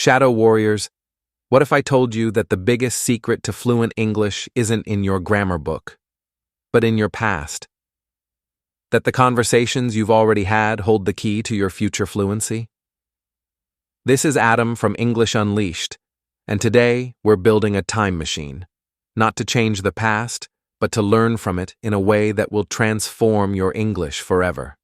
Shadow Warriors, what if I told you that the biggest secret to fluent English isn't in your grammar book, but in your past? That the conversations you've already had hold the key to your future fluency? This is Adam from English Unleashed, and today we're building a time machine, not to change the past, but to learn from it in a way that will transform your English forever.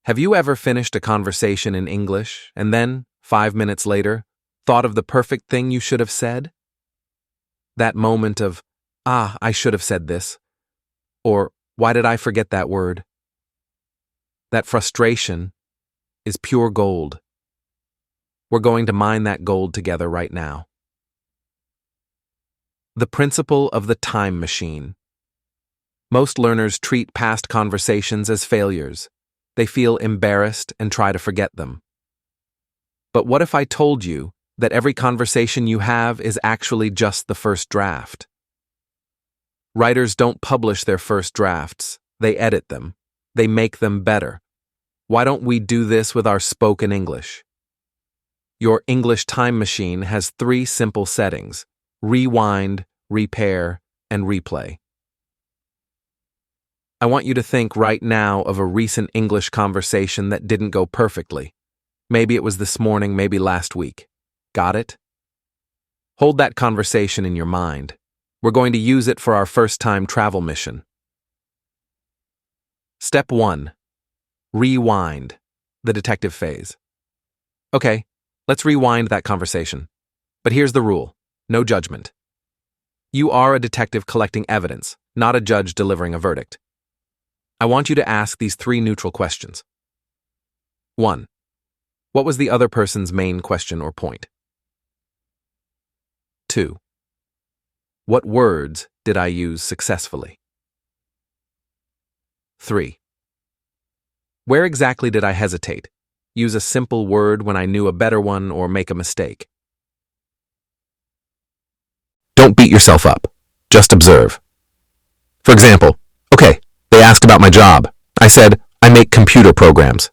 Have you ever finished a conversation in English and then, 5 minutes later, thought of the perfect thing you should have said? That moment of, I should have said this, or why did I forget that word? That frustration is pure gold. We're going to mine that gold together right now. The principle of the time machine. Most learners treat past conversations as failures. They feel embarrassed and try to forget them. But what if I told you that every conversation you have is actually just the first draft? Writers don't publish their first drafts. They edit them. They make them better. Why don't we do this with our spoken English? Your English time machine has 3 simple settings: rewind, repair, and replay. I want you to think right now of a recent English conversation that didn't go perfectly. Maybe it was this morning, maybe last week. Got it? Hold that conversation in your mind. We're going to use it for our first-time travel mission. Step 1. Rewind, the detective phase. Okay, let's rewind that conversation. But here's the rule: no judgment. You are a detective collecting evidence, not a judge delivering a verdict. I want you to ask these 3 neutral questions. 1. What was the other person's main question or point? 2. What words did I use successfully? 3. Where exactly did I hesitate? Use a simple word when I knew a better one, or make a mistake? Don't beat yourself up. Just observe. For example, okay, they asked about my job. I said, I make computer programs.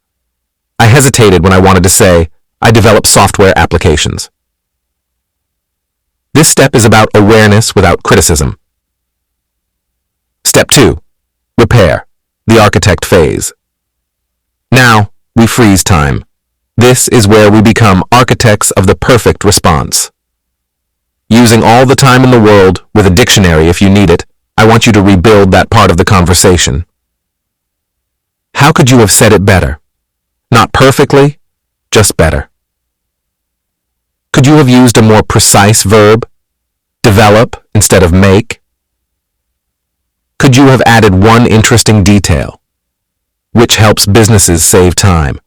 I hesitated when I wanted to say, I develop software applications. This step is about awareness without criticism. Step 2. Repair, the architect phase. Now, we freeze time. This is where we become architects of the perfect response. Using all the time in the world, with a dictionary if you need it, I want you to rebuild that part of the conversation. How could you have said it better? Not perfectly, just better. Could you have used a more precise verb? Develop instead of make? Could you have added one interesting detail, which helps businesses save time?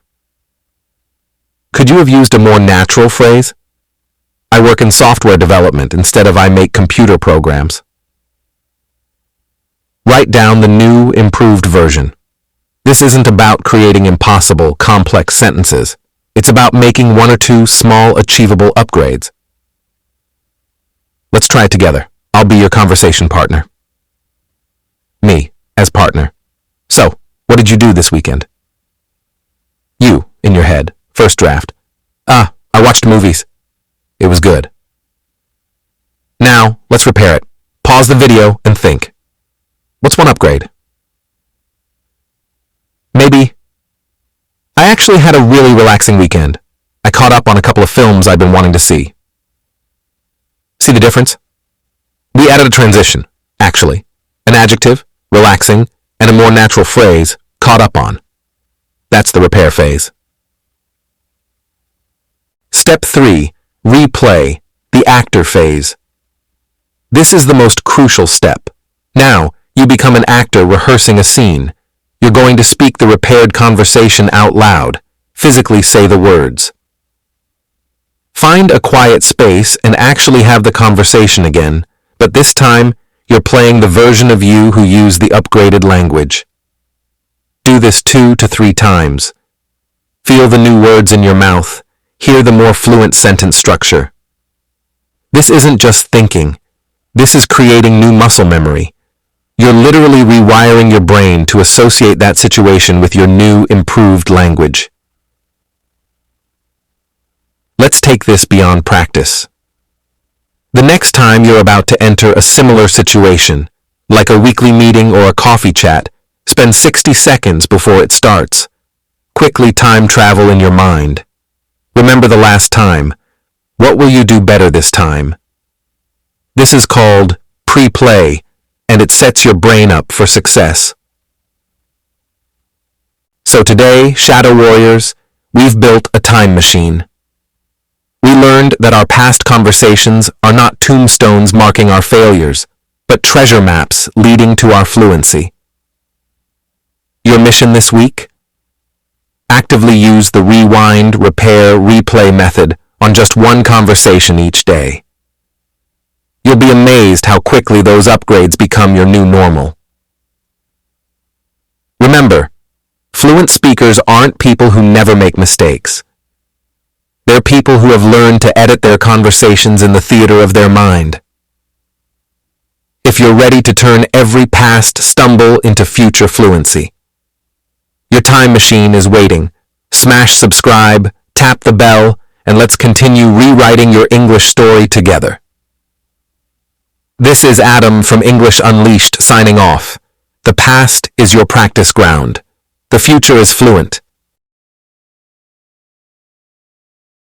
Could you have used a more natural phrase? I work in software development instead of I make computer programs. Write down the new, improved version. This isn't about creating impossible, complex sentences. It's about making 1 or 2 small, achievable upgrades. Let's try it together. I'll be your conversation partner. Me, as partner. So, what did you do this weekend? You, in your head, first draft. I watched movies. It was good. Now, let's repair it. Pause the video and think. What's one upgrade? Maybe, I actually had a really relaxing weekend. I caught up on a couple of films I've been wanting to see. See the difference? We added a transition, actually. An adjective, relaxing, and a more natural phrase, caught up on. That's the repair phase. Step 3. Replay, the actor phase. This is the most crucial step. Now, you become an actor rehearsing a scene. You're going to speak the repaired conversation out loud, physically say the words. Find a quiet space and actually have the conversation again, but this time, you're playing the version of you who used the upgraded language. Do this 2 to 3 times. Feel the new words in your mouth. Hear the more fluent sentence structure. This isn't just thinking. This is creating new muscle memory. You're literally rewiring your brain to associate that situation with your new, improved language. Let's take this beyond practice. The next time you're about to enter a similar situation, like a weekly meeting or a coffee chat, spend 60 seconds before it starts. Quickly time travel in your mind. Remember the last time. What will you do better this time? This is called pre-play, and it sets your brain up for success. So today, Shadow Warriors, we've built a time machine. We learned that our past conversations are not tombstones marking our failures, but treasure maps leading to our fluency. Your mission this week? Actively use the rewind, repair, replay method on just one conversation each day. You'll be amazed how quickly those upgrades become your new normal. Remember, fluent speakers aren't people who never make mistakes. They're people who have learned to edit their conversations in the theater of their mind. If you're ready to turn every past stumble into future fluency, your time machine is waiting. Smash subscribe, tap the bell, and let's continue rewriting your English story together. This is Adam from English Unleashed signing off. The past is your practice ground. The future is fluent.